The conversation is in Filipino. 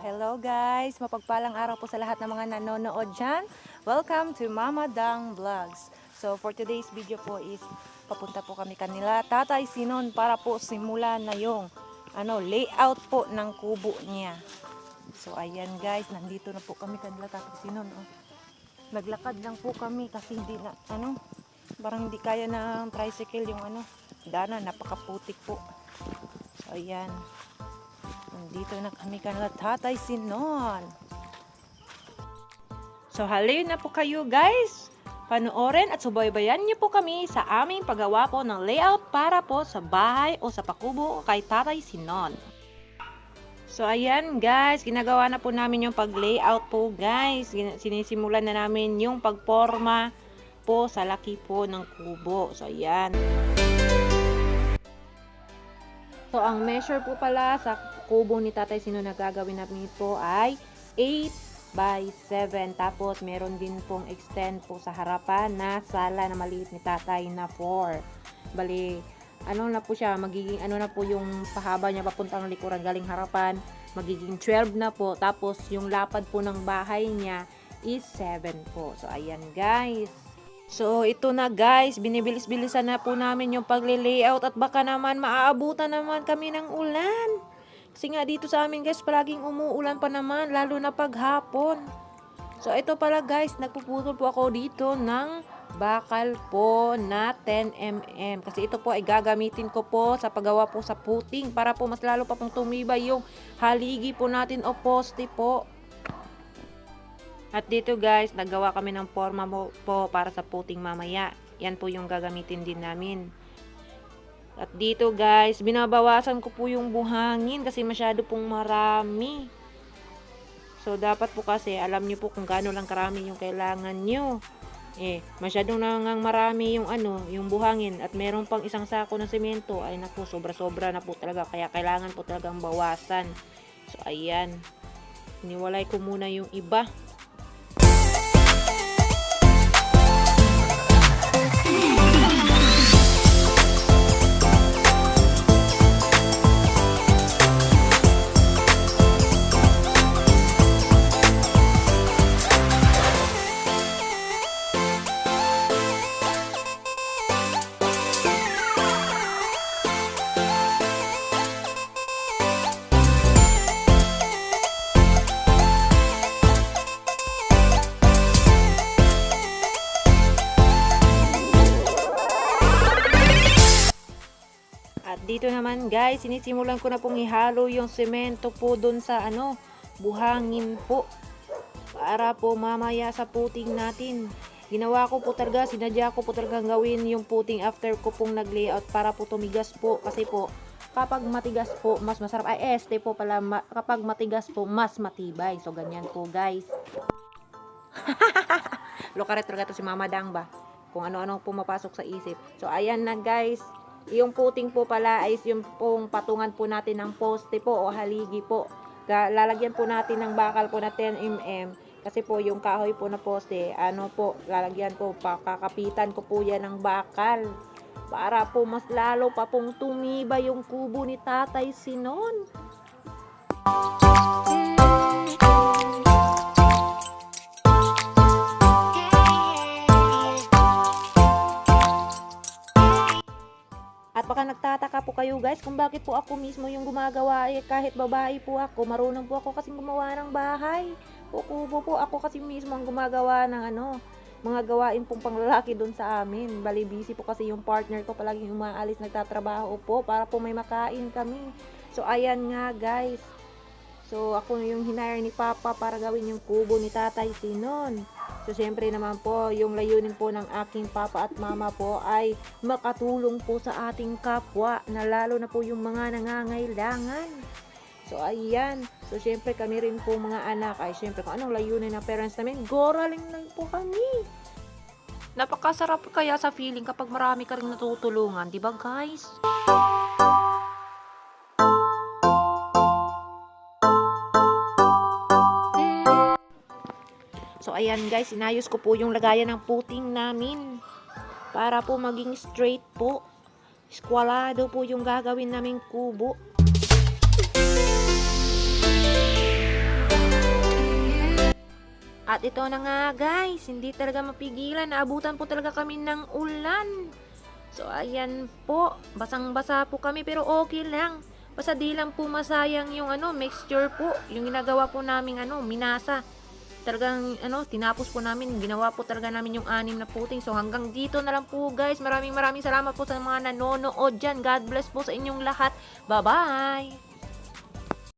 Hello guys! Mapagpalang araw po sa lahat ng mga nanonood dyan. Welcome to Mama Dang Vlogs. So for today's video po is papunta po kami kanila Tatay Sinon para po simulan na yung layout po ng kubo niya. So ayan guys, nandito na po kami kanila Tatay Sinon. Oh. Naglakad lang po kami kasi hindi na parang hindi kaya ng tricycle yung daanan, napakaputik po. So ayan. Nandito na kami kanila Tatay Sinon. So halin na po kayo guys. Panoorin at subaybayan niyo po kami sa aming paggawa po ng layout para po sa bahay o sa pakubo kay Tatay Sinon. So ayan guys, ginagawa na po namin yung pag-layout po guys. Sinisimulan na namin yung pagporma po sa laki po ng kubo. So ayan. So ang measure po pala sa kubo ni Tatay Sinon na gagawin namin ito ay 8 by 7. Tapos meron din pong extend po sa harapan na sala na maliit ni Tatay na 4. Bali, na po siya, magiging na po yung pahaba niya papuntang likuran galing harapan. Magiging 12 na po. Tapos yung lapad po ng bahay niya is 7 po. So ayan guys. So, ito na guys, binibilis-bilisan na po namin yung pagle-layout at baka naman maaabutan naman kami ng ulan. Kasi nga dito sa amin guys, palaging umuulan pa naman, lalo na paghapon. So, ito pala guys, nagpuputol po ako dito ng bakal po na 10mm. Kasi ito po ay gagamitin ko po sa paggawa po sa puting para po mas lalo pa pong tumibay yung haligi po natin o poste po. At dito guys, naggawa kami ng forma po para sa puting mamaya. Yan po yung gagamitin din namin. At dito guys, binabawasan ko po yung buhangin kasi masyado pong marami. So dapat po kasi alam nyo po kung gaano lang karami yung kailangan nyo. Masyadong nangang marami yung yung buhangin at meron pang isang sako ng semento. Ay naku, sobra-sobra na po talaga. Kaya kailangan po talagang bawasan. So ayan. Niwalay ko muna yung iba. Dito naman guys, sinisimulan ko na pong ihalo yung semento po dun sa buhangin po. Para po mamaya sa puting natin. Ginawa ko po talaga, sinadya ko po talaga gawin yung puting after ko pong nag-layout para po tumigas po. Kasi po, kapag matigas po, mas masarap. Po pala, kapag matigas po, mas matibay. So, ganyan po guys. Lokaret talaga to si Mama Dang ba? Kung ano-ano po mapasok sa isip. So, ayan na guys. Yung puting po pala ay yung pong patungan po natin ng poste po o haligi po. Lalagyan po natin ng bakal po na 10mm. Kasi po yung kahoy po na poste, lalagyan po, kakapitan ko po yan ng bakal. Para po mas lalo pa pong tumibay yung kubo ni Tatay Sinon. At baka nagtataka po kayo guys kung bakit po ako mismo yung gumagawa kahit babae po ako. Marunong po ako kasi gumawa ng bahay. Kubo po ako kasi mismo ang gumagawa ng mga gawain pong panglalaki doon sa amin. Bali busy po kasi yung partner ko palaging umaalis nagtatrabaho po para po may makain kami. So ayan nga guys. So ako yung hinire ni Papa para gawin yung kubo ni Tatay Sinon. So, siyempre naman po, yung layunin po ng aking papa at mama po ay makatulong po sa ating kapwa na lalo na po yung mga nangangailangan. So, ayan. So, siyempre kami rin po mga anak ay siyempre kung anong layunin ng parents namin, goraling lang po kami. Napakasarap kaya sa feeling kapag marami ka rin natutulungan, di ba guys? So, ayan guys, inayos ko po yung lagayan ng puting namin. Para po maging straight po. Squalado po yung gagawin naming kubo. At ito na nga guys, hindi talaga mapigilan. Naabutan po talaga kami ng ulan. So ayan po, basang-basa po kami pero okay lang. Basta di lang po masayang yung mixture po, yung ginagawa po namin minasa. Talagang tinapos po namin, ginawa po talaga namin yung 6 na puting. So hanggang dito na lang po guys. Maraming salamat po sa mga nanonood dyan. God bless po sa inyong lahat. Bye-bye!